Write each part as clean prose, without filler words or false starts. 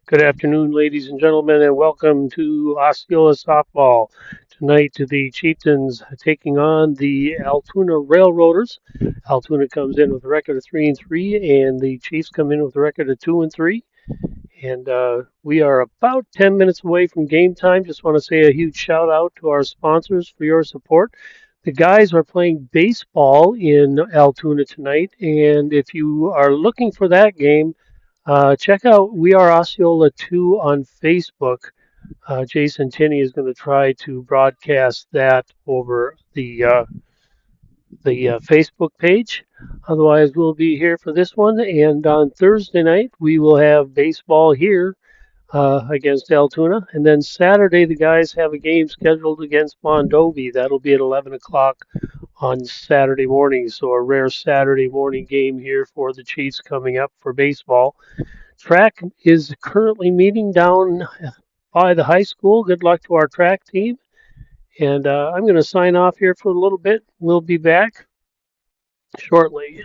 Good afternoon, ladies and gentlemen, and welcome to Osceola softball. Tonight, the Chieftains taking on the Altoona Railroaders. Altoona comes in with a record of 3-3, and the Chiefs come in with a record of 2-3. And we are about 10 minutes away from game time. Just want to say a huge shout out to our sponsors for your support. The guys are playing baseball in Altoona tonight, and if you are looking for that game, check out We Are Osceola 2 on Facebook. Jason Tinney is going to try to broadcast that over the Facebook page. Otherwise, we'll be here for this one. And on Thursday night, we will have baseball here against Altoona. And then Saturday, the guys have a game scheduled against Mondovi. That'll be at 11 o'clock on Saturday morning. So a rare Saturday morning game here for the Chiefs coming up for baseball. Track is currently meeting down by the high school. Good luck to our track team. And I'm going to sign off here for a little bit. We'll be back shortly.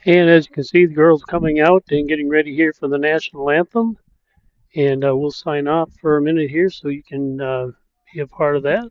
And as you can see, the girls coming out and getting ready here for the national anthem. And we'll sign off for a minute here so you can be a part of that.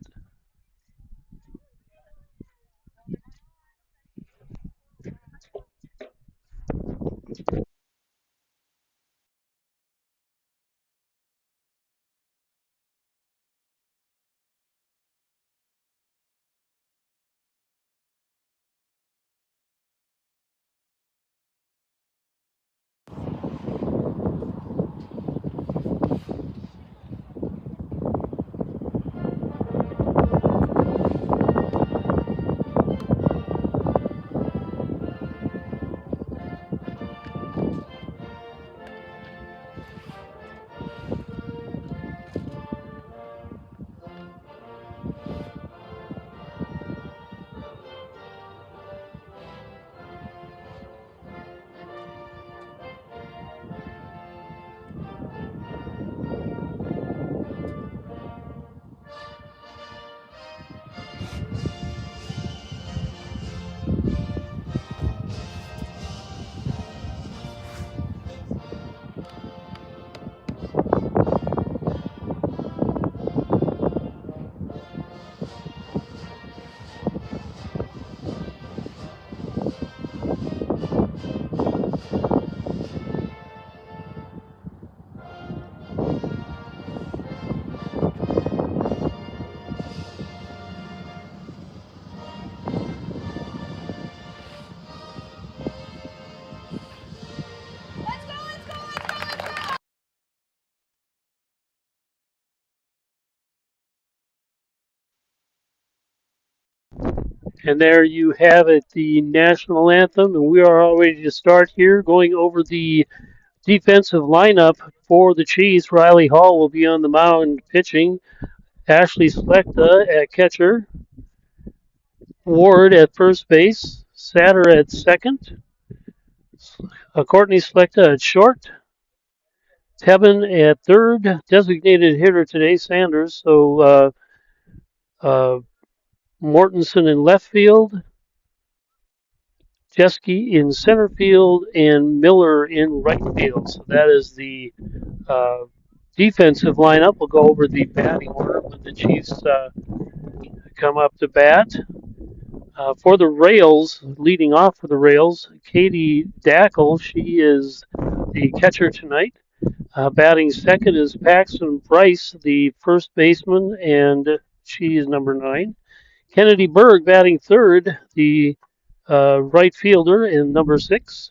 And there you have it, the national anthem. And we are all ready to start here, going over the defensive lineup for the Chiefs. Riley Hall will be on the mound pitching. Ashley Slechta at catcher. Ward at first base. Satter at second. Courtney Slechta at short. Tevin at third. Designated hitter today, Sanders. So uh, Mortensen in left field. Jeske in center field, and Miller in right field. So that is the uh, defensive lineup. We'll go over the batting order when the Chiefs come up to bat. For the Rails, leading off for the Rails, Katie Dackel. She is the catcher tonight. Batting second is Paxton Bryce, the first baseman, and she is number 9. Kennedy Berg batting third, the right fielder, and number 6.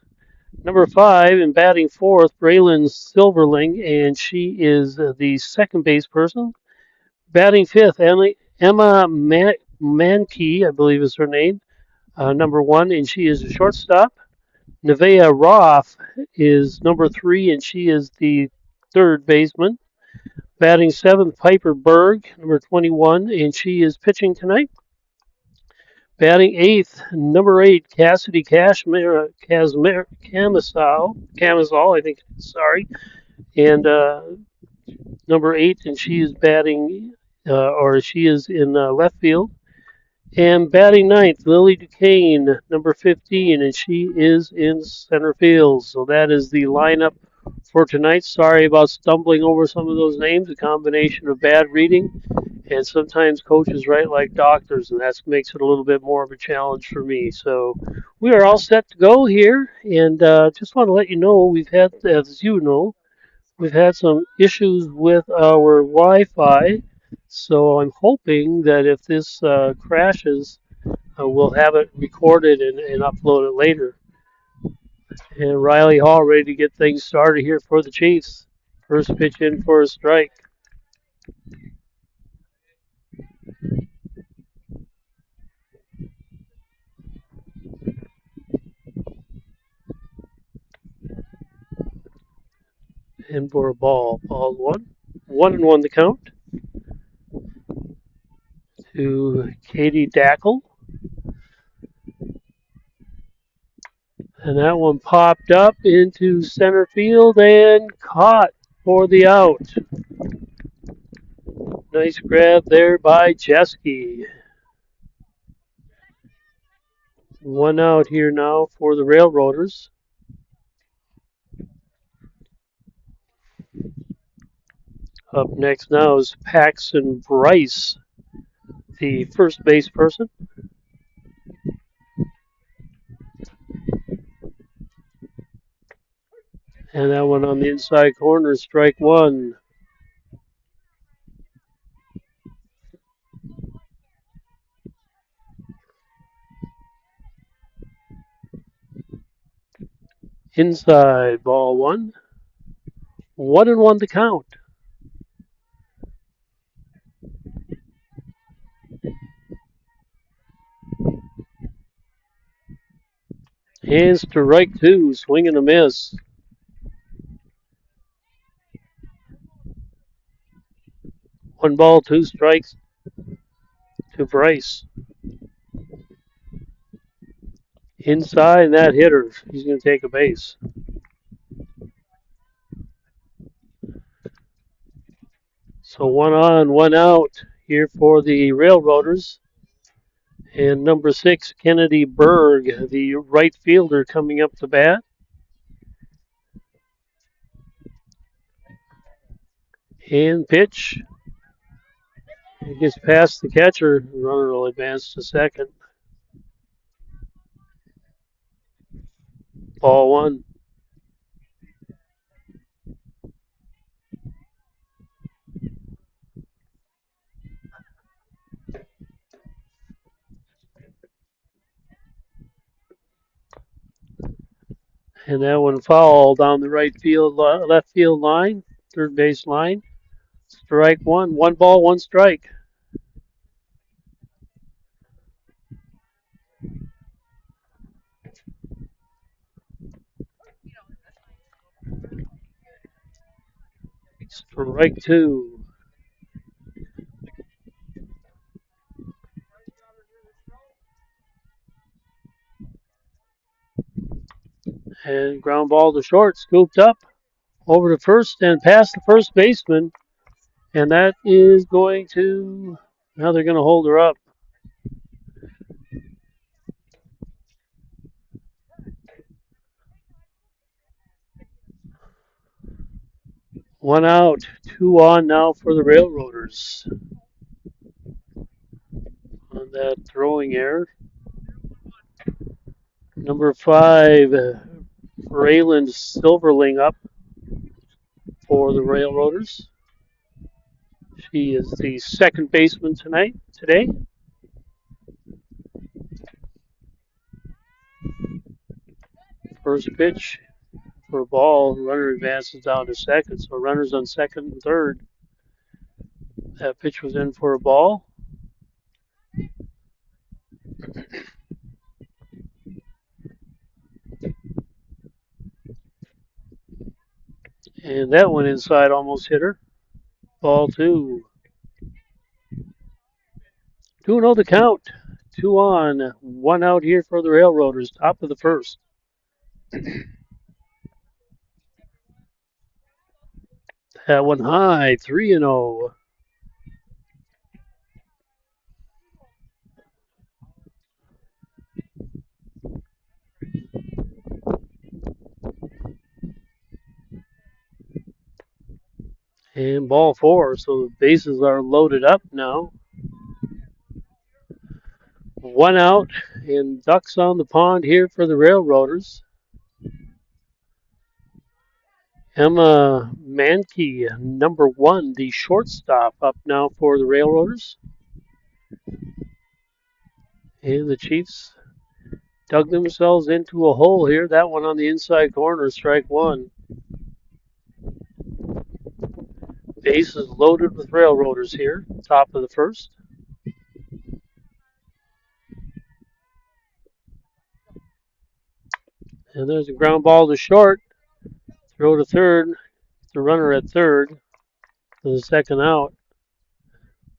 Number 5 and batting fourth, Braylon Silverling, and she is the second base person. Batting fifth, Emma Mankey, I believe is her name, number 1, and she is a shortstop. Nevaeh Roth is number 3, and she is the third baseman. Batting seventh, Piper Berg, number 21, and she is pitching tonight. Batting eighth, number 8, Cassidy Camisal, I think, sorry, and number 8, and she is batting, or she is in left field. And batting ninth, Lily Duquesne, number 15, and she is in center field. So that is the lineup for tonight. Sorry about stumbling over some of those names, a combination of bad reading, and sometimes coaches write like doctors, and that makes it a little bit more of a challenge for me. So we are all set to go here, and just want to let you know we've had, as you know, we've had some issues with our Wi-Fi. So I'm hoping that if this crashes, we'll have it recorded and upload it later. And Riley Hall ready to get things started here for the Chiefs. First pitch in for a strike. And for a ball. Ball 1. 1-1 the count to Katie Dackel. And that one popped up into center field and caught for the out. Nice grab there by Jeske. 1 out here now for the Railroaders. Up next now is Paxton Bryce, the first base person. And that one on the inside corner, strike 1. Inside, ball 1. 1-1 to count. And strike 2, swing and a miss. 1 ball, 2 strikes to Bryce. Inside, that hitter, he's going to take a base. So 1 on, 1 out here for the Railroaders. And number 6, Kennedy Berg, the right fielder, coming up to bat. And pitch. He gets past the catcher. The runner will advance to second. Ball 1. And that one foul down the right field, left field line, third base line. Strike 1. 1 ball, 1 strike. Strike two. And ground ball to short, scooped up over to first and past the first baseman. And that is going to, now they're going to hold her up. One out, two on now for the Railroaders on that throwing error. Number 5, Rayland Silverling up for the Railroaders. She is the second baseman today. First pitch for a ball. Runner advances down to second, so runners on second and third. That pitch was in for a ball. And that one inside almost hit her. Ball two. 2-0 the count. Two on, one out here for the Railroaders. Top of the first. That one high, 3-0. And ball four, so the bases are loaded up now. One out, and ducks on the pond here for the Railroaders. Emma Mankey, number 1, the shortstop, up now for the Railroaders. And the Chiefs dug themselves into a hole here. That one on the inside corner, strike one. Bases loaded with Railroaders here, top of the first. And there's a ground ball to short. Throw to third. The runner at third for the second out.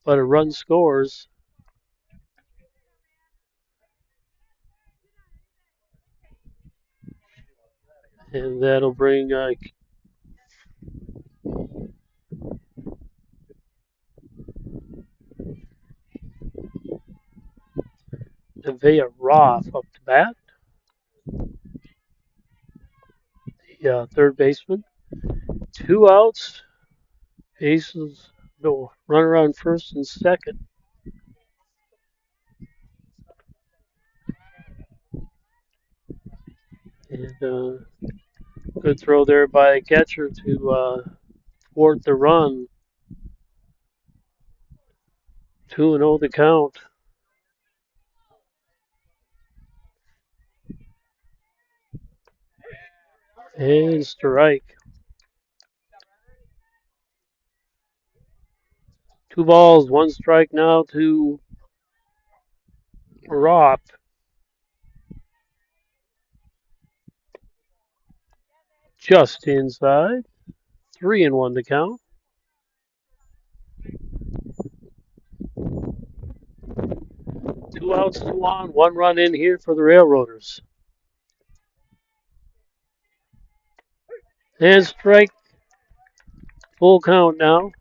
But a run scores. And that'll bring Nevaeh Roth up to bat. The third baseman. Two outs. Bases, no, runner on first and second. And good throw there by the catcher to thwart the run. 2-0 the count. And strike. 2 balls, 1 strike now to Roth. Just inside. 3-1 the count. 2 outs, 2 on, 1 run in here for the Railroaders. And strike. Full count now.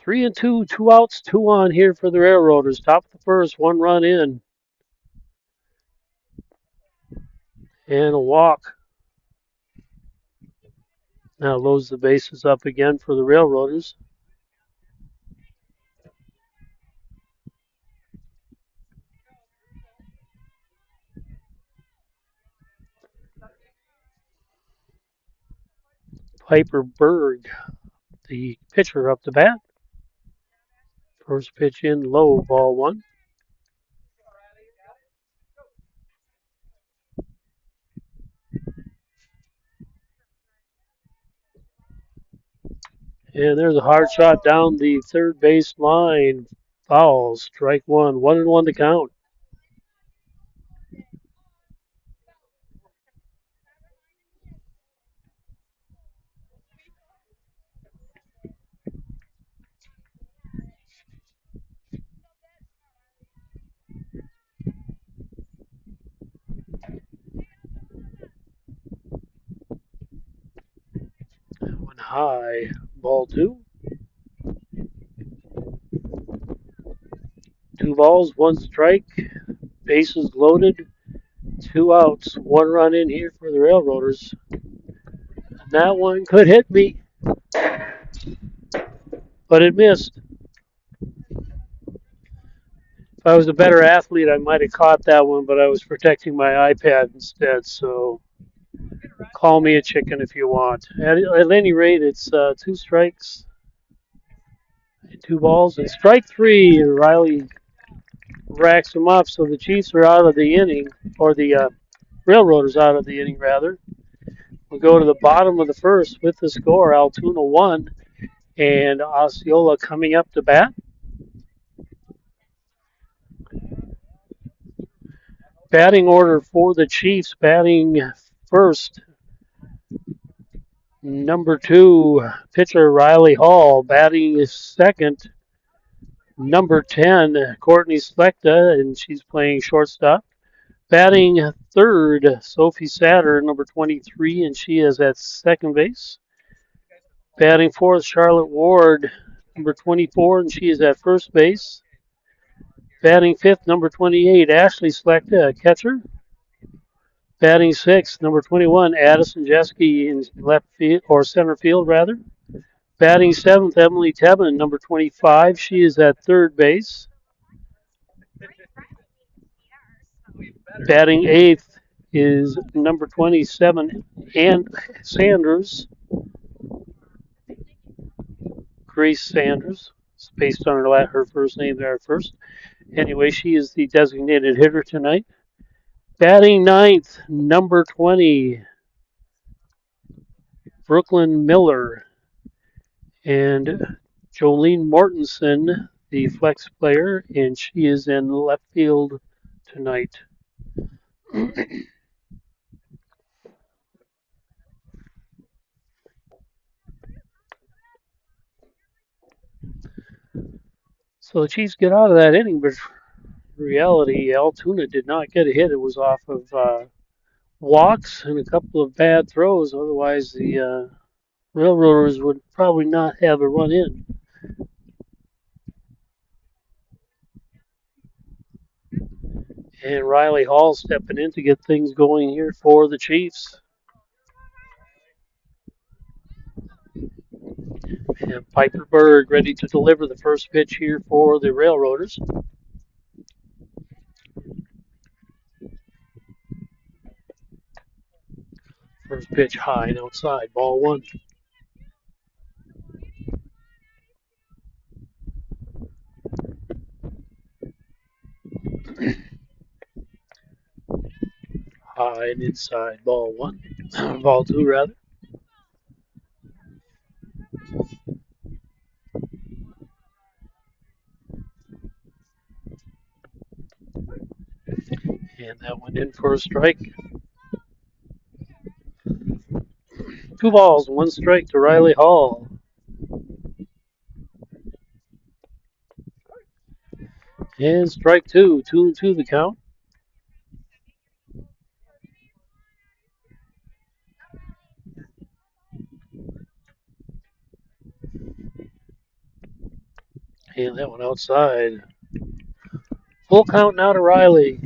3-2, 2 outs, 2 on here for the Railroaders. Top of the first, 1 run in. And a walk. Now loads the bases up again for the Railroaders. Piper Berg, the pitcher, up to bat. First pitch in low, ball 1. And there's a hard shot down the third base line. Foul, strike 1, 1-1 to count. high. Ball two. Two balls, one strike. Bases loaded. Two outs. One run in here for the Railroaders. That one could hit me, but it missed. If I was a better athlete, I might have caught that one, but I was protecting my iPad instead. So call me a chicken if you want. At any rate, it's two strikes, two balls, and strike three. And Riley racks them up. So the Chiefs are out of the inning, or the Railroaders out of the inning, rather. We go to the bottom of the first with the score Altoona 1 and Osceola coming up to bat. Batting order for the Chiefs. Batting first, number 2, pitcher Riley Hall. Batting second, number 10, Courtney Slechta, and she's playing shortstop. Batting third, Sophie Satter, number 23, and she is at second base. Batting fourth, Charlotte Ward, number 24, and she is at first base. Batting fifth, number 28, Ashley Slechta, catcher. Batting sixth, number 21, Addison Jeske in left field or center field rather. Batting seventh, Emily Tebben, number 25. She is at third base. Batting eighth is number 27, Ann Sanders. Grace Sanders. It's based on her first name there at first. Anyway, she is the designated hitter tonight. Batting ninth, number 20, Brooklyn Miller. And Jolene Mortensen, the flex player, and she is in left field tonight. So the Chiefs get out of that inning, but in reality, Altoona did not get a hit. It was off of walks and a couple of bad throws. Otherwise, the Railroaders would probably not have a run in. And Riley Hall stepping in to get things going here for the Chiefs. And Piper Berg ready to deliver the first pitch here for the Railroaders. First pitch high and outside, ball one. High and inside, ball one. Ball two, rather. And that went in for a strike. Two balls, one strike to Riley Hall. And strike two, 2-2 the count. And that one outside. Full count now to Riley.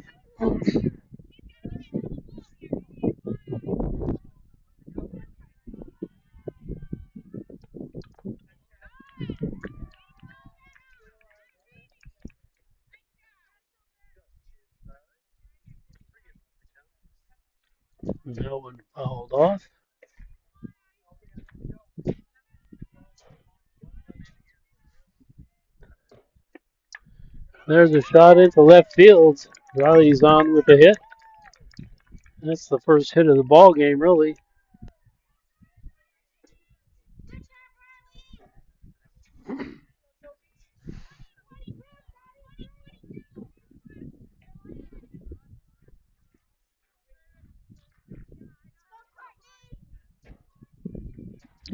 That one fouled off. There's a shot into left field. Riley's on with the hit. That's the first hit of the ball game, really.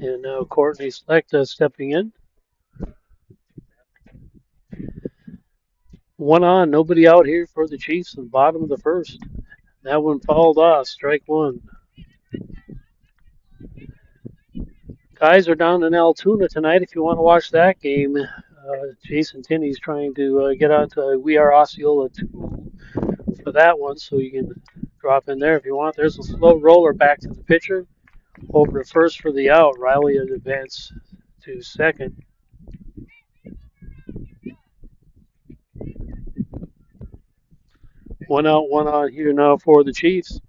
And now Courtney Slechta stepping in. One on, nobody out here for the Chiefs in the bottom of the first. That one fouled off, strike one. Guys are down in Altoona tonight. If you want to watch that game, Jason Tinney's trying to get onto We Are Osceola 2 for that one, so you can drop in there if you want. There's a slow roller back to the pitcher. Over to first for the out. Riley has advanced to second. One out, one on here now for the Chiefs.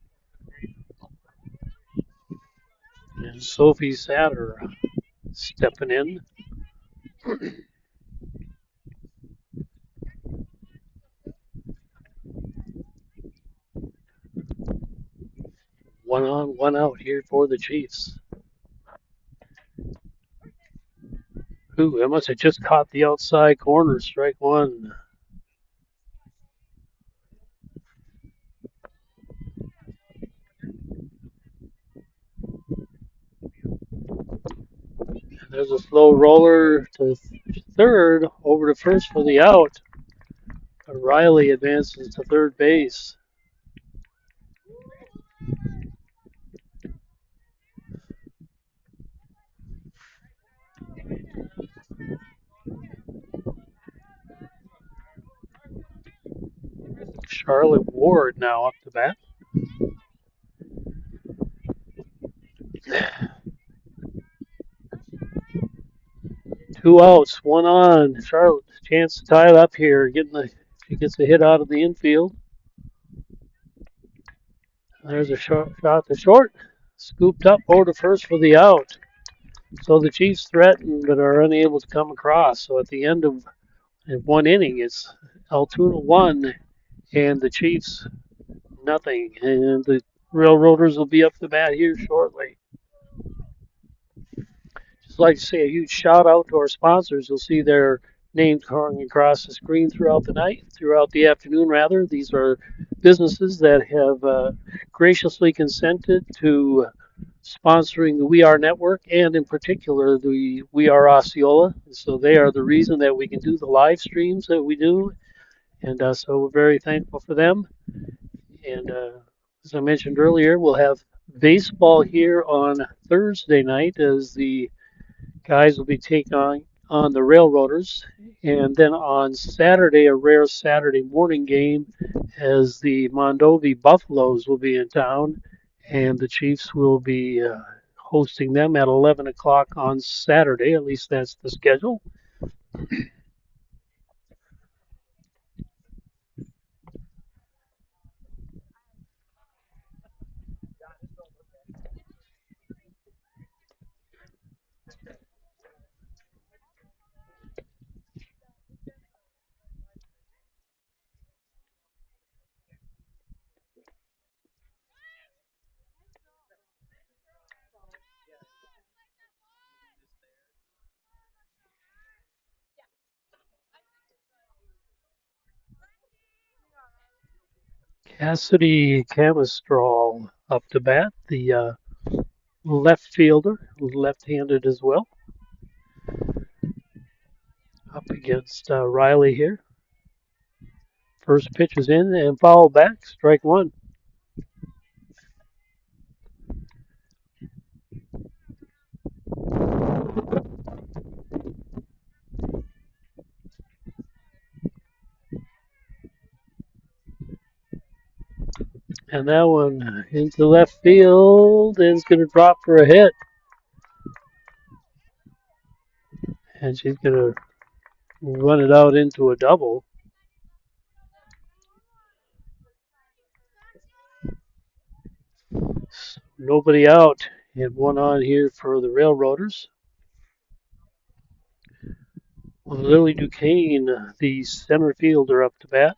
And Sophie Satter stepping in. One on, one out here for the Chiefs. Ooh, that must have just caught the outside corner. Strike one. There's a slow roller to third, over to first for the out. Riley advances to third base. Charlotte Ward now up to bat. Two outs, one on. Charlotte chance to tie it up here. She gets a hit out of the infield. There's a shot to short. Scooped up over to first for the out. So the Chiefs threaten but are unable to come across. So at the end of one inning, it's Altoona 1 and the Chiefs nothing. And the Railroaders will be up to bat here shortly. Just like to say a huge shout out to our sponsors. You'll see their names coming across the screen throughout the afternoon rather. These are businesses that have graciously consented to sponsoring the We Are Network and in particular the We Are Osceola. So they are the reason that we can do the live streams that we do. And so we're very thankful for them. And as I mentioned earlier, we'll have baseball here on Thursday night as the guys will be taking on the Railroaders. And then on Saturday, a rare Saturday morning game as the Mondovi Buffaloes will be in town. And the Chiefs will be hosting them at 11 o'clock on Saturday. At least that's the schedule. Cassidy Camistral up to bat, the left fielder, left-handed as well, up against Riley here. First pitch is in and foul back, strike one. And that one into left field and it's going to drop for a hit. And she's going to run it out into a double. Nobody out and one on here for the Railroaders. Lily Duquesne, the center fielder, up to bat.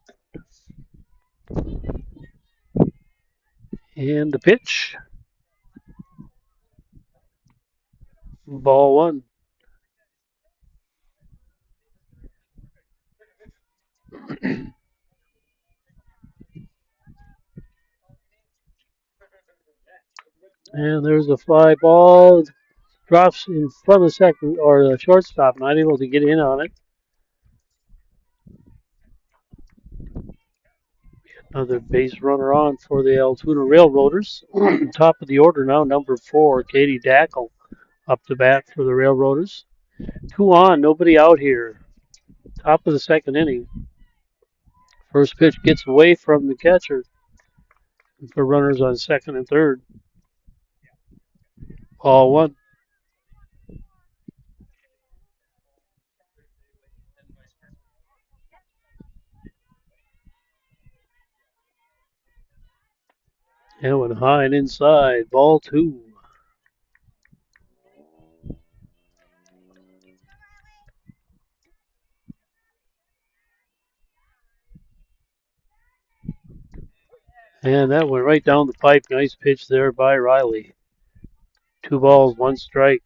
And the pitch. Ball one. And there's a fly ball. Drops in front of second or the shortstop, not able to get in on it. Another base runner on for the Altoona Railroaders. Top of the order now, number 4, Katie Dackel up to bat for the Railroaders. 2 on, nobody out here. Top of the second inning. First pitch gets away from the catcher for runners on second and third. Ball one. And went high and inside. Ball two. And that went right down the pipe. Nice pitch there by Riley. 2 balls, 1 strike.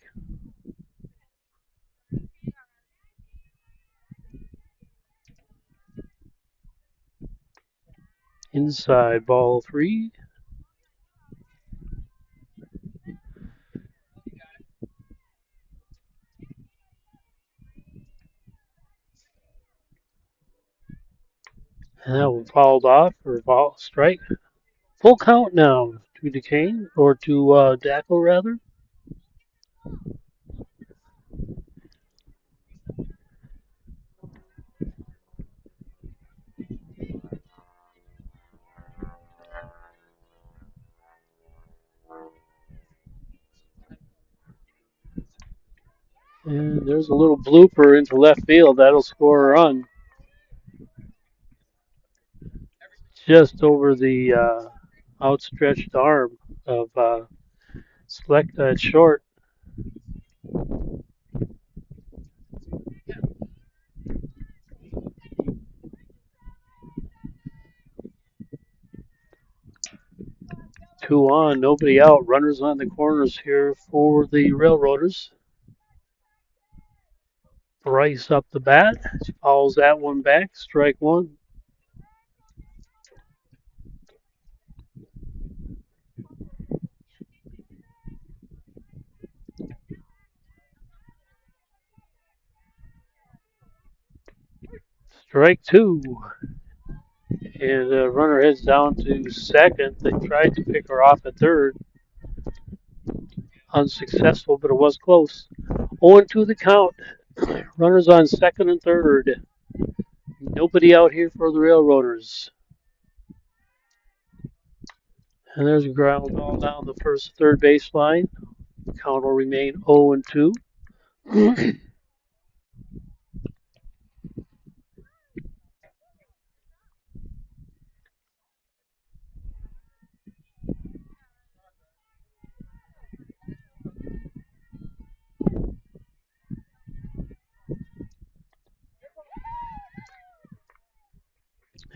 Inside, ball 3. And that one fouled off for ball strike. Full count now to DeCane, or to Dackel rather. And there's a little blooper into left field. That'll score a run. Just over the outstretched arm of Select at short. Two on, nobody out. Runners on the corners here for the Railroaders. Bryce up the bat. Fouls that one back. Strike one. Strike two. And the runner heads down to second. They tried to pick her off at third. Unsuccessful, but it was close. 0-2 the count. Runners on second and third. Nobody out here for the Railroaders. And there's a ground ball down the first third base line. Count will remain 0-2.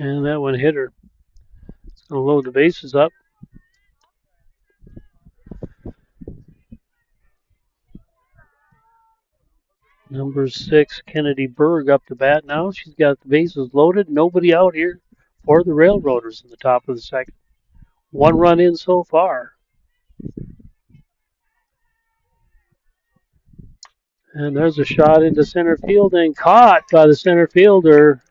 And that one hit her. It's going to load the bases up. Number 6, Kennedy Berg up to bat now. She's got the bases loaded. Nobody out here for the Railroaders in the top of the second. 1 run in so far. And there's a shot into center field and caught by the center fielder.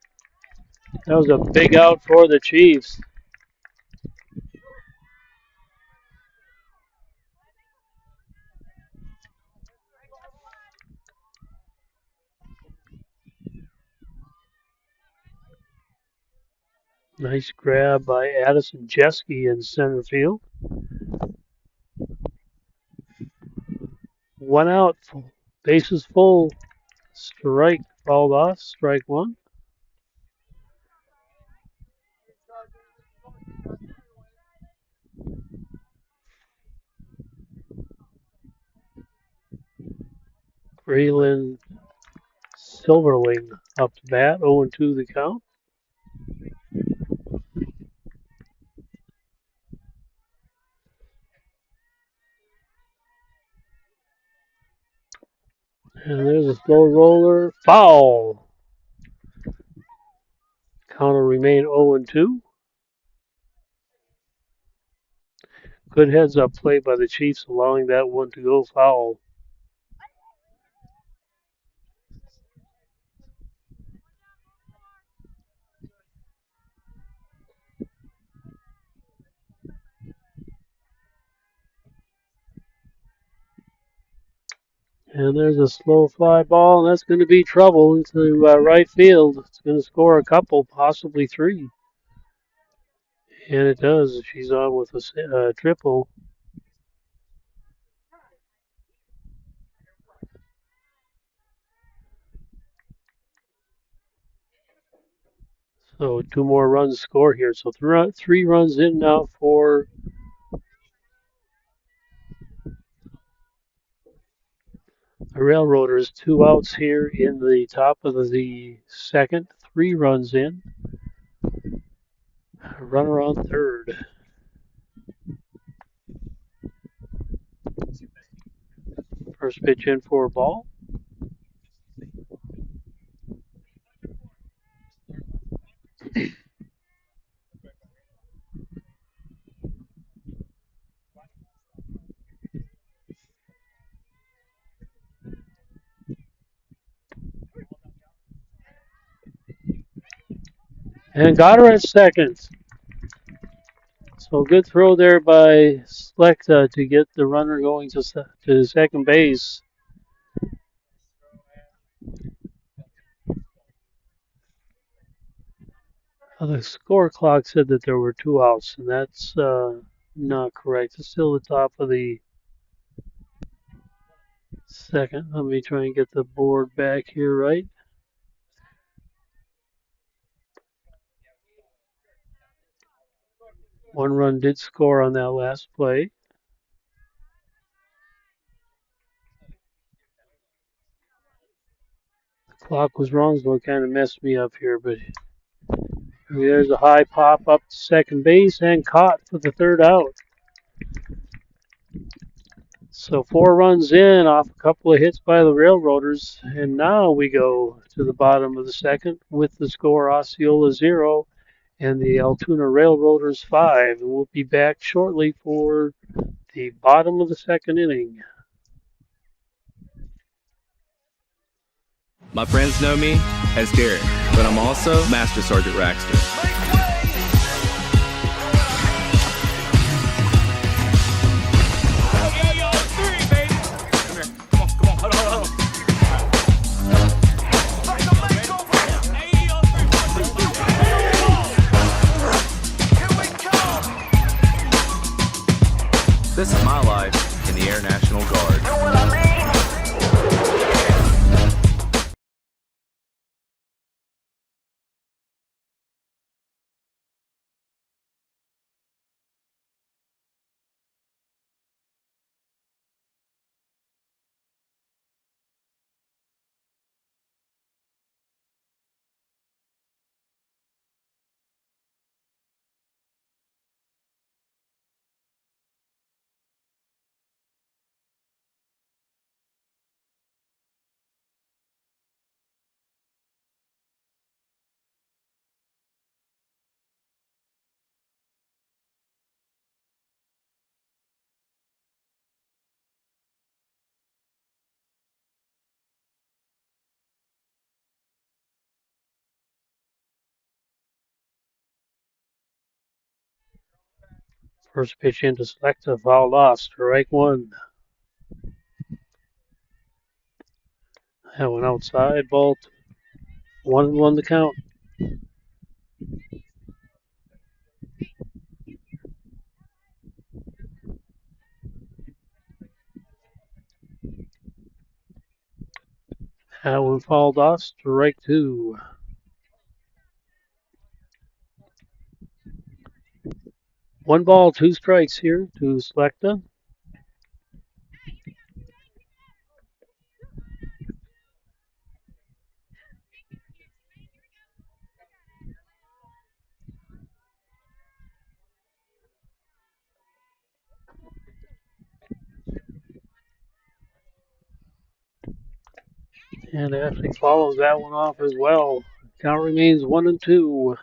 That was a big out for the Chiefs. Nice grab by Addison Jeske in center field. 1 out, bases full. Strike, fouled off, strike one. Braylon Silverling up to bat, 0-2 the count. And there's a slow roller, foul. Count will remain 0-2. Good heads-up play by the Chiefs, allowing that one to go foul. And there's a slow fly ball, and that's going to be trouble into right field. It's going to score a couple, possibly three. And it does. She's on with a triple. So 2 more runs score here. So 3 runs in now for the Railroaders. 2 outs here in the top of the second. 3 runs in. Runner on third. First pitch in for a ball. And got her at second. So good throw there by Slekta to get the runner going to second base. The score clock said that there were 2 outs, and that's not correct. It's still the top of the second. Let me try and get the board back here right. One run did score on that last play. The clock was wrong, so it kind of messed me up here, but there's a high pop up to second base and caught for the third out. So 4 runs in off a couple of hits by the Railroaders, and now we go to the bottom of the second with the score Osceola 0 and the Altoona Railroaders 5. And we'll be back shortly for the bottom of the second inning. My friends know me as Derek, but I'm also Master Sergeant Raxter. This is my life in the Air National Guard. Know what I mean? First pitch into Slekta, fouled off, strike one. That one outside, ball 1-1 the count. That one fouled off, strike 2. 1 ball, 2 strikes here to Slekta. And actually follows that one off as well. Count remains 1-2.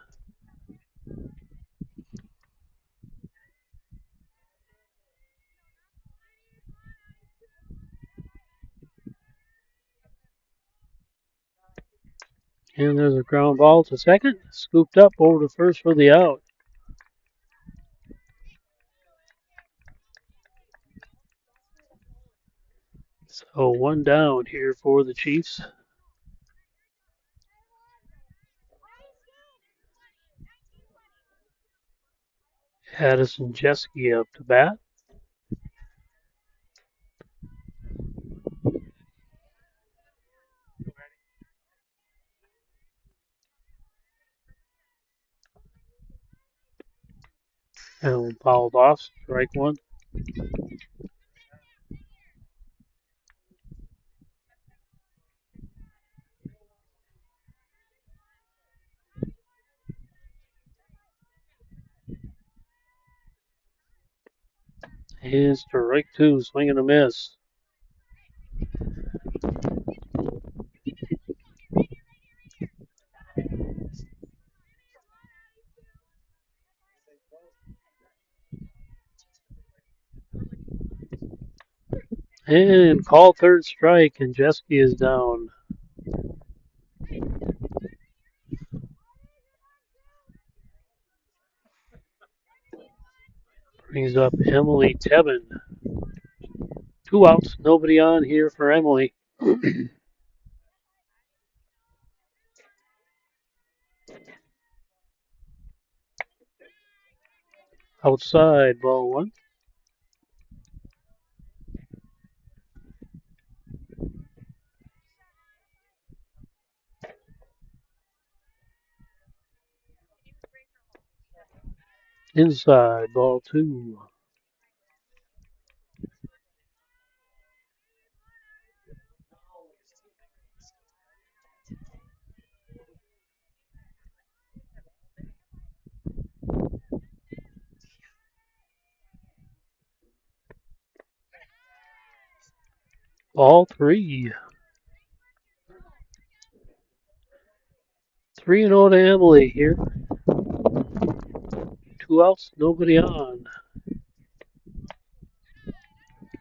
And there's a ground ball to second. Scooped up over to first for the out. So one down here for the Chiefs. Addison Jeske up to bat. And fouled off, strike one. And strike two, swing and a miss. And call third strike, and Jeske is down. Brings up Emily Tebben. 2 outs, nobody on here for Emily. Outside, ball one. Inside, ball two. Ball three. 3-0 to Emily here. 2 outs, nobody on.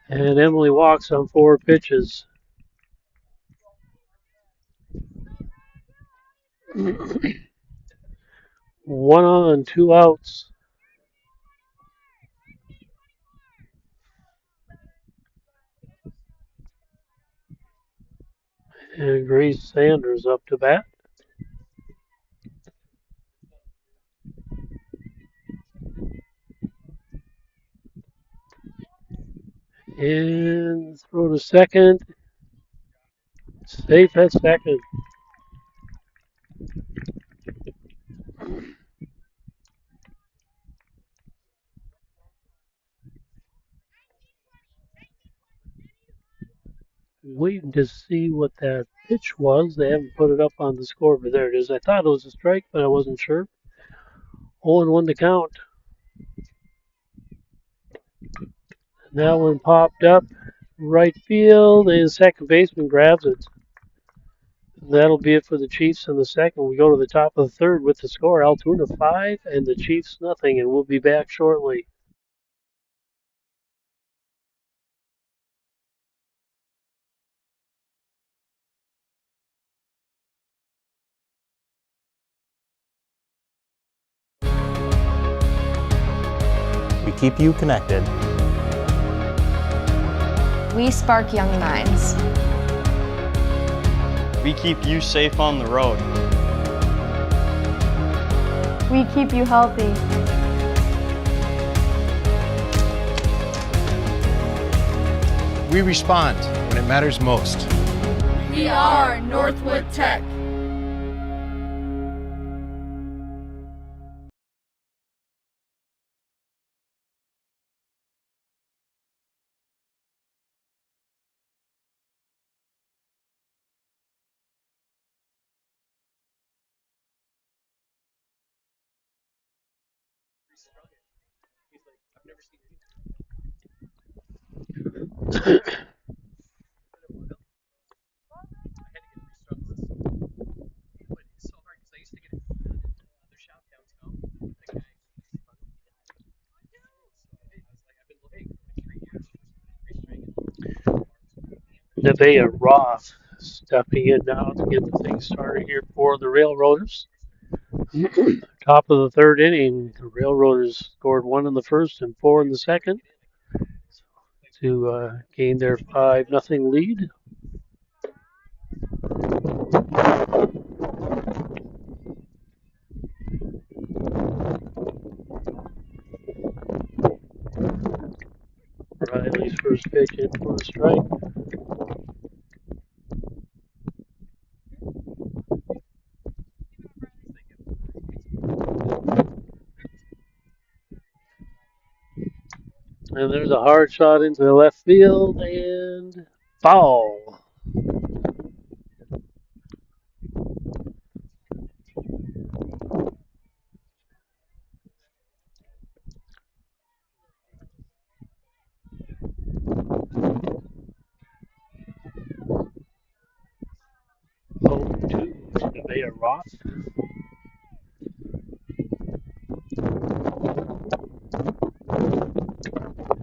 And Emily walks on 4 pitches. One on, 2 outs. And Grace Sanders up to bat. And throw to second. Safe at second. Waiting to see what that pitch was. They haven't put it up on the score, but there it is. I thought it was a strike, but I wasn't sure. 0-1 to count. That one popped up right field, and second baseman grabs it. That'll be it for the Chiefs in the second. We go to the top of the third with the score: Altoona 5 and the Chiefs nothing, and we'll be back shortly. We keep you connected. We spark young minds. We keep you safe on the road. We keep you healthy. We respond when it matters most. We are Northwood Tech. Nevaeh Roth stepping in now to get the thing started here for the Railroaders. Top of the third inning, the Railroaders scored 1 in the first and 4 in the second. to gain their 5-0 lead. Riley's first pitch in for a strike. And there's a hard shot into the left field and foul. Oh, to Nevaeh Roth.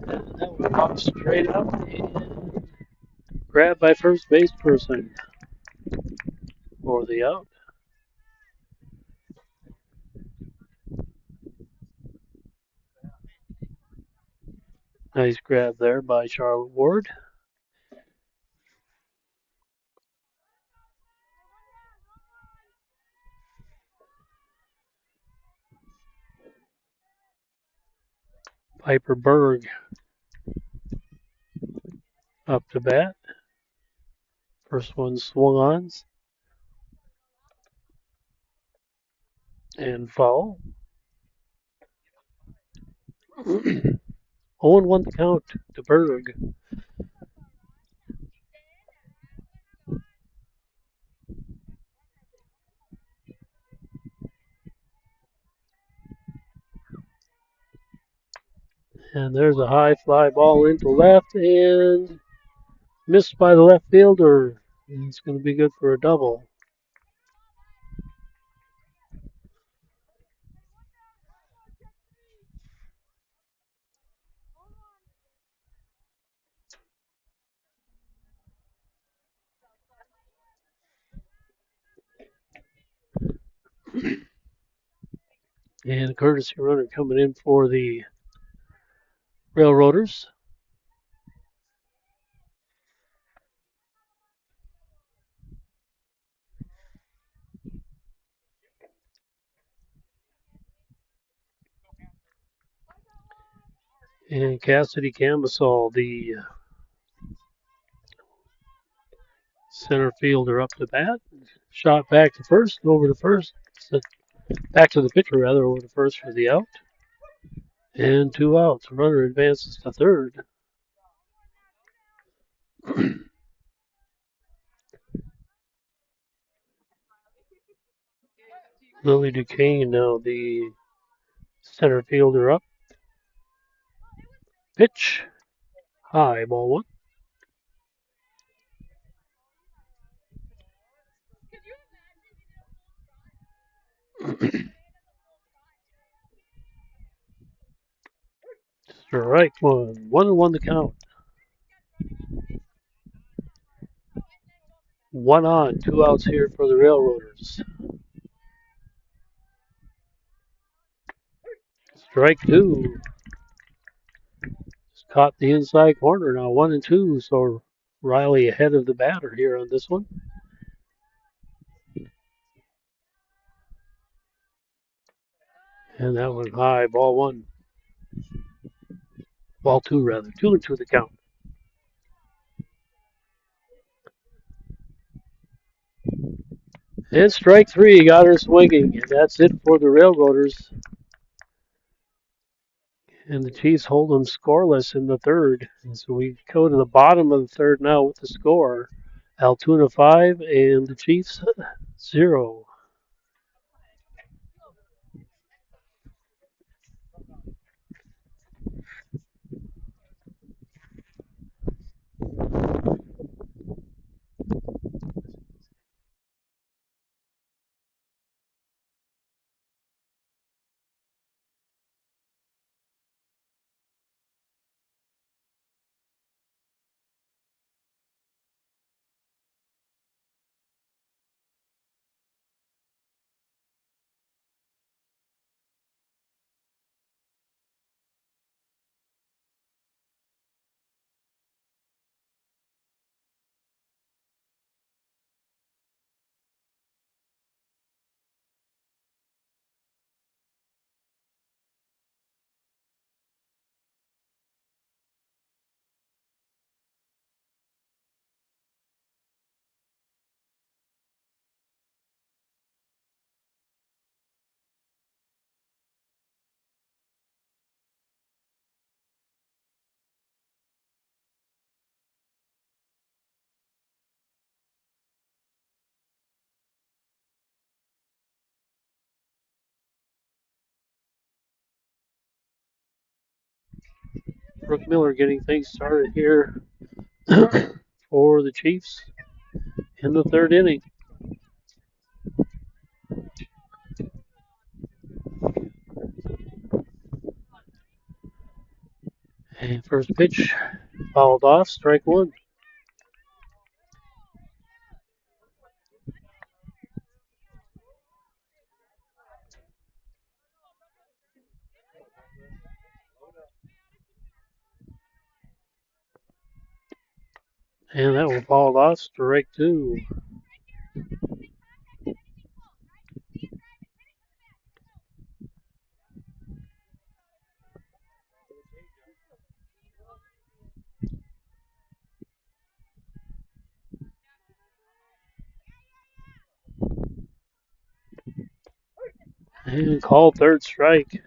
That one popped straight up and grabbed by first base person for the out. Nice grab there by Charlotte Ward. Piper Berg up to bat. First one swung on and foul. 0-1 count to Berg. And there's a high fly ball into left and missed by the left fielder. And it's going to be good for a double. And a courtesy runner coming in for the Railroaders. And Cassidy Cambasol, the center fielder, up to bat. Shot back to first, over to first. Back to the pitcher, rather, over to first for the out. And 2 outs. Runner advances to third. Lily Duquesne now the center fielder up. Pitch. High, ball one. Strike one. 1-1 the count. 1 on, 2 outs here for the Railroaders. Strike two. Just caught the inside corner now, 1-2. So Riley ahead of the batter here on this one. And that was high, ball one. Ball two, rather. 2-2 the count. And strike three, got her swinging. And that's it for the Railroaders. And the Chiefs hold them scoreless in the third. And so we go to the bottom of the third now with the score. Altoona 5 and the Chiefs 0. Brooke Miller getting things started here for the Chiefs in the third inning. And first pitch fouled off, strike one. And that one fouled off, strike two. And called third strike.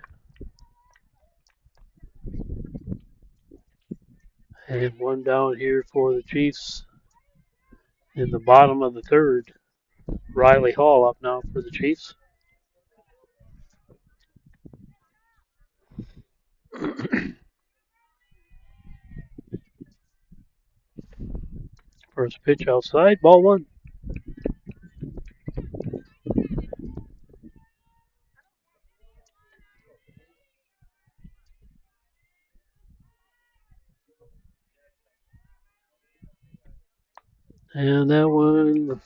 And one down here for the Chiefs in the bottom of the third. Riley Hall up now for the Chiefs. First pitch outside, ball one. And that one,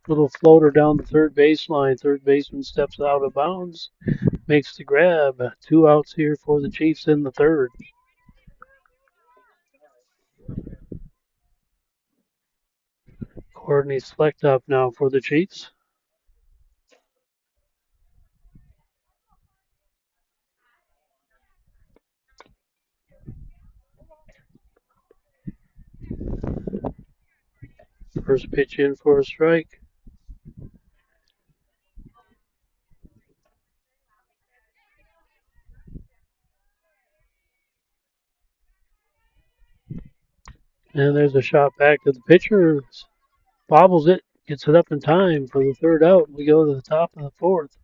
little floater down the third baseline. Third baseman steps out of bounds, makes the grab. 2 outs here for the Chiefs in the third. Courtney Slecht up now for the Chiefs. First pitch in for a strike. And there's a shot back to the pitcher. Bobbles it, gets it up in time for the third out. We go to the top of the fourth.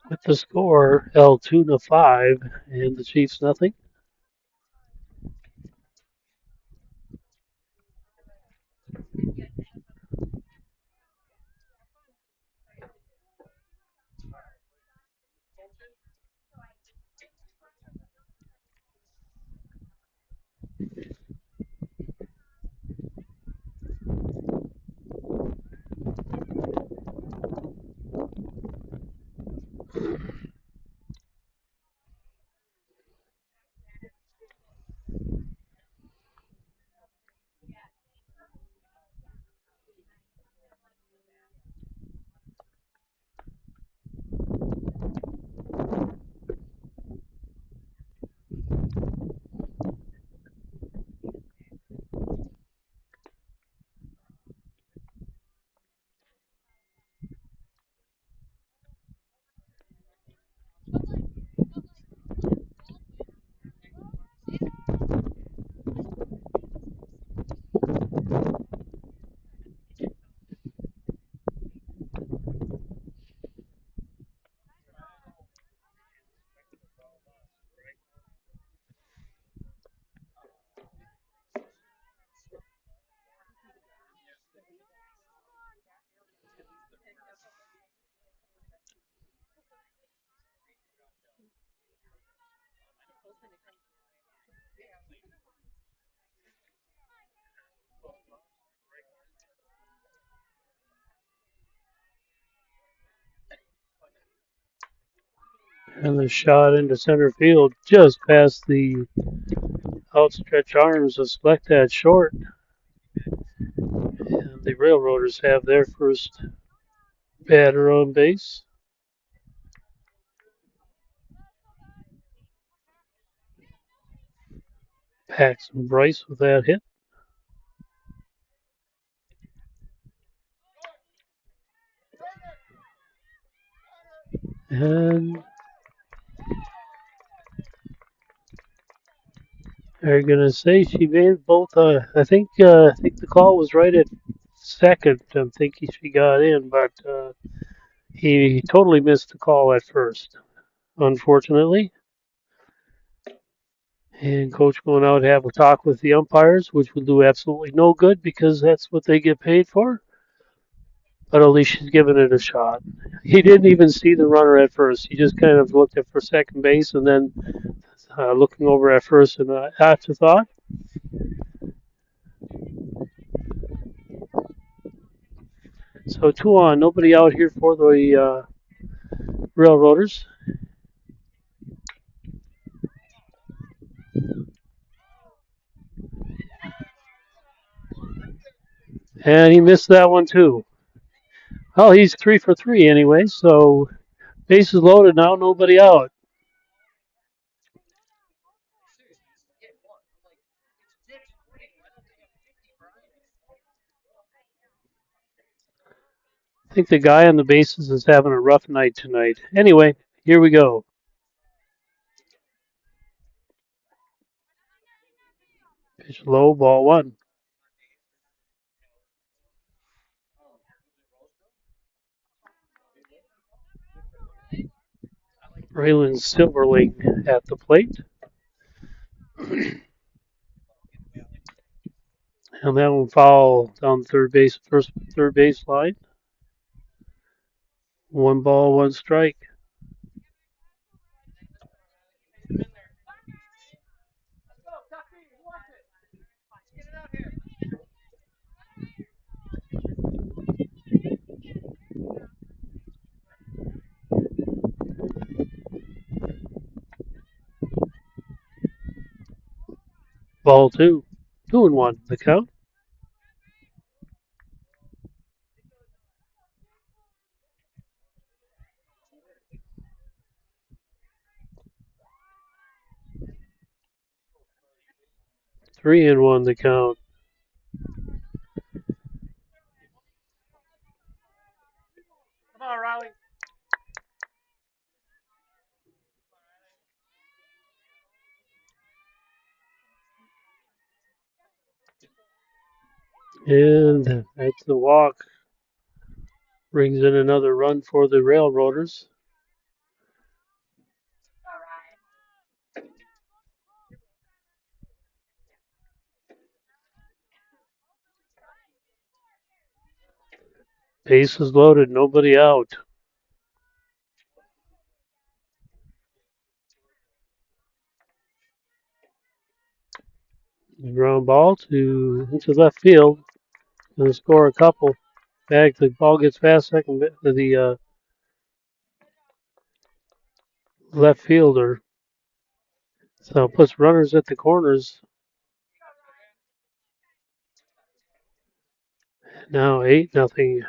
With the score, Altoona 5 and the Chiefs nothing. And the shot into center field just past the outstretched arms of Splechtat short. And the Railroaders have their first batter on base. Paxton Bryce with that hit. And they're gonna say she made both. I think the call was right at second. I'm thinking she got in, but he totally missed the call at first, unfortunately. And coach going out to have a talk with the umpires, which will do absolutely no good because that's what they get paid for. But at least she's giving it a shot. He didn't even see the runner at first. He just kind of looked at for second base and then looking over at first and afterthought. So 2 on, nobody out here for the Railroaders. And he missed that one too. Well, he's 3 for 3 anyway, so bases loaded now, nobody out. I think the guy on the bases is having a rough night tonight. Anyway, here we go. Pitch low, ball one. Raylan Silverling at the plate. And that one foul down third base line. 1 ball, 1 strike. Ball two. 2-1 the count. 3-1 the count. Come on, Riley. And that's the walk. Brings in another run for the Railroaders. Bases loaded, nobody out. Ground ball into left field. Going to score a couple. Back, the ball gets past second to the left fielder. So it puts runners at the corners. Now 8-0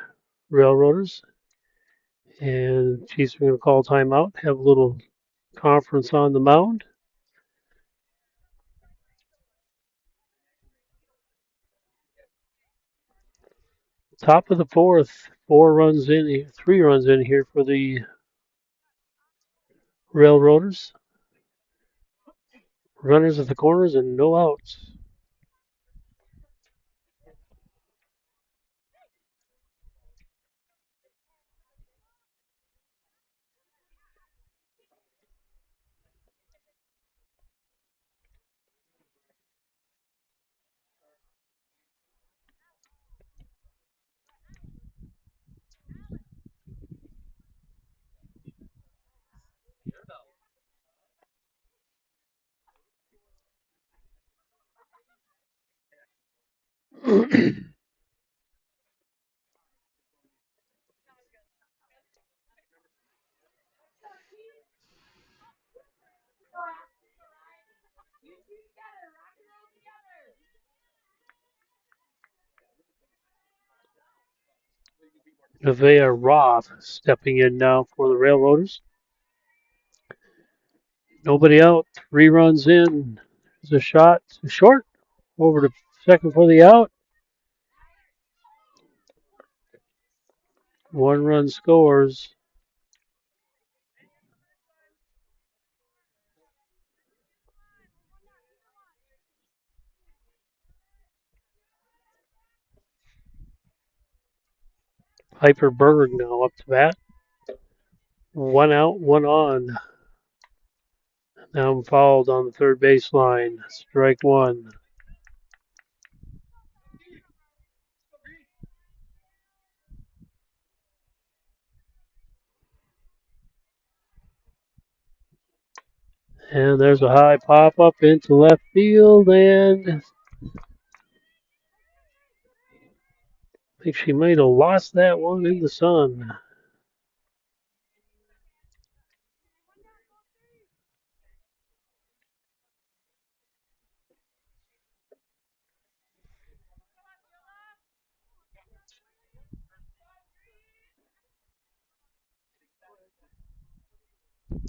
Railroaders. And Chiefs are going to call timeout, have a little conference on the mound. Top of the fourth, 3 runs in here for the Railroaders. Runners at the corners and no outs. Nevaeh Roth stepping in now for the Railroaders. Nobody out. 3 runs in. There's a shot to short. Over to second for the out. 1 run scores. Piper Berg now up to bat. 1 out, 1 on. Now I'm fouled on the third baseline. Strike one. And there's a high pop up into left field, and I think she might have lost that one in the sun.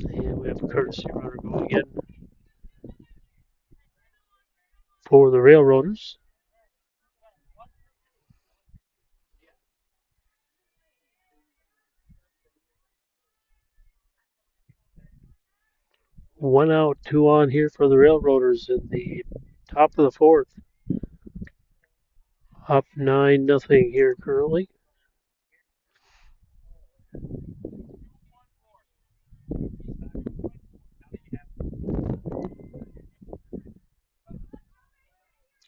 And we have a courtesy runner going in for the Railroaders. One out, two on here for the Railroaders in the top of the fourth. Up 9-0 here currently.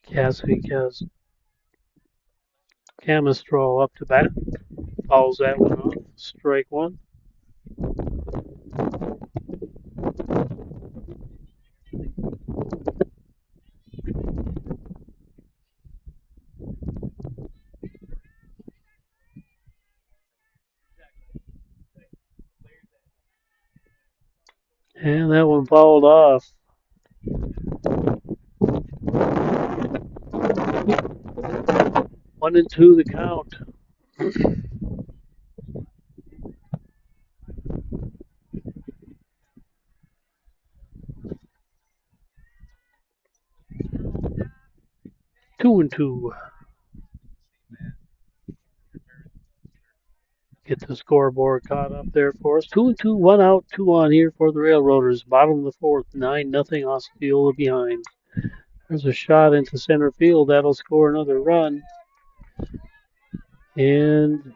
Cassidy has Camistral up to bat. Fouls that one off. Strike one. And that one fouled off. 1-2 the count. Two and two. Get the scoreboard caught up there for us. 2-2, one out, two on here for the Railroaders. Bottom of the fourth, 9-0 Osceola behind. There's a shot into center field. That'll score another run. And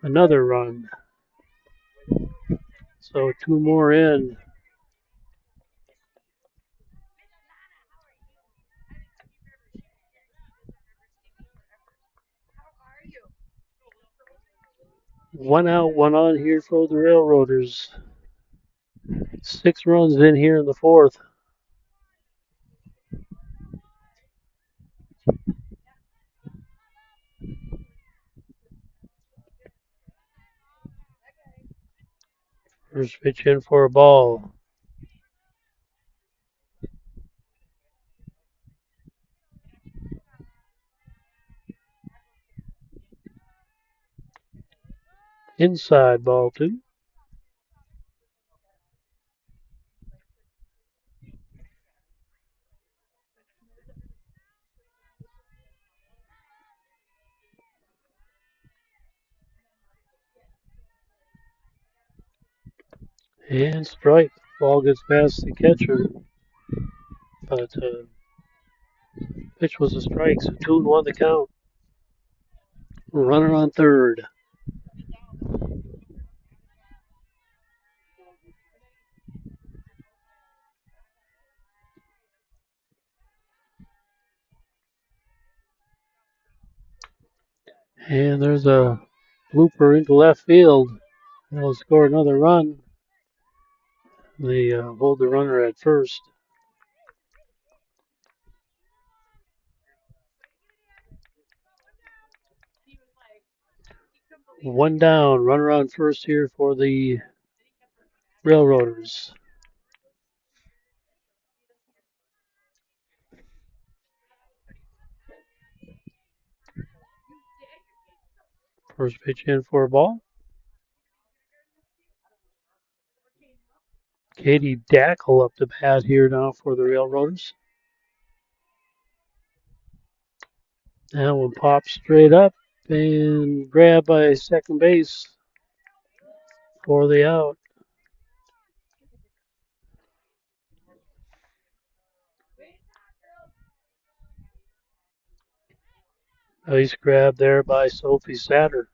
another run. So two more in. One out, one on here for the Railroaders. 6 runs in here in the fourth. First pitch in for a ball. Inside ball two. And strike. Ball gets past the catcher. But pitch was a strike, so 2-1 the count. Runner on third. And there's a blooper into left field. They'll score another run. They hold the runner at first. One down. Runner on first here for the Railroaders. First pitch in for a ball. Katie Dackel up to bat here now for the Railroaders. That one pops straight up and grabbed by second base for the out. Nice grab there by Sophie Satter.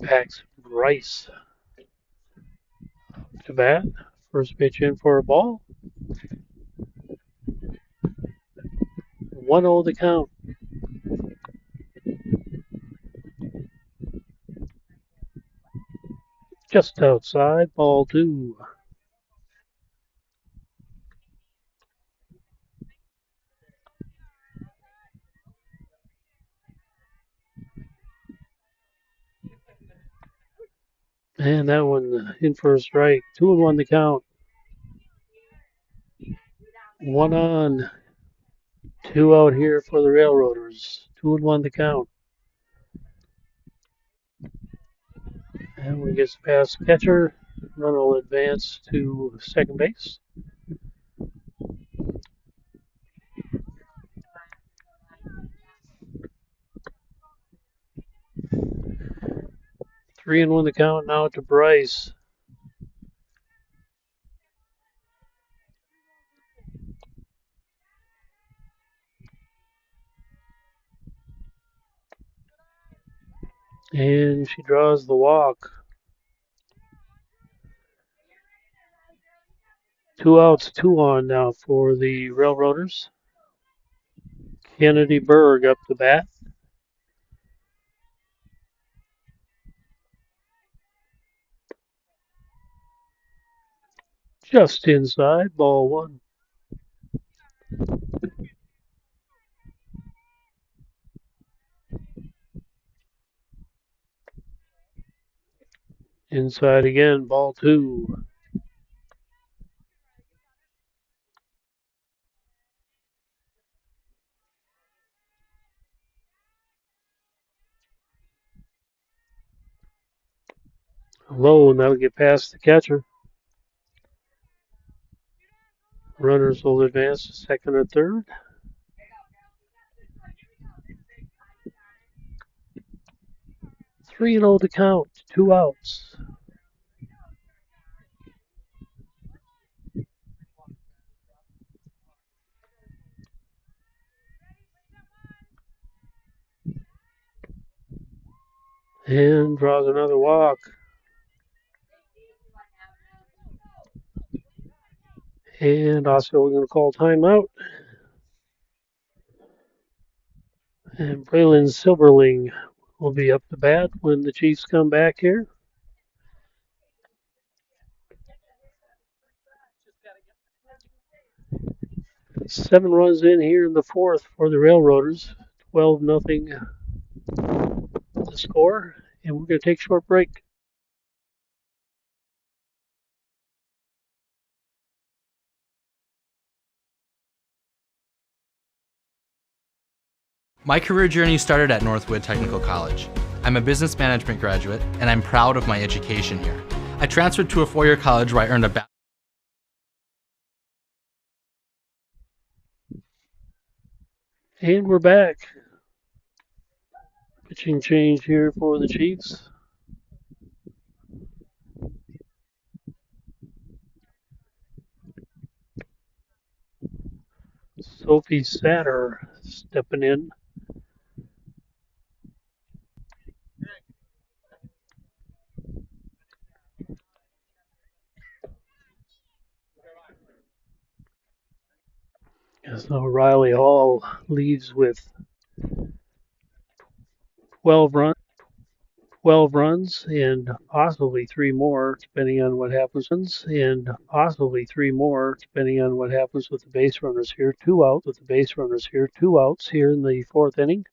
Pax Bryce to bat. First pitch in for a ball. 1-0 the count. Just outside, ball 2. And that one in for a strike. 2-1 the count. 1 on. 2 out here for the Railroaders. 2-1 the count. And when he gets past catcher, runner will advance to second base. Three and 1 the count now to Bryce. And she draws the walk. 2 outs, 2 on now for the Railroaders. Kennedy Berg up the bat. Just inside, ball 1. Inside again, ball 2. Low, and that'll get past the catcher. Runners will advance to second or third. 3-0 to count, 2 outs. And draws another walk. And Osceola going to call timeout. And Braylon Silverling will be up to bat when the Chiefs come back here. 7 runs in here in the 4th for the Railroaders. 12-0 the score. And we're going to take a short break. My career journey started at Northwood Technical College. I'm a business management graduate, and I'm proud of my education here. I transferred to a four-year college where I earned a bachelor's. And we're back. Pitching change here for the Chiefs. Sophie Satter stepping in. So Riley Hall leads with 12 runs and possibly 3 more, depending on what happens. And possibly 3 more, depending on what happens with the base runners here. 2 outs here in the 4th inning.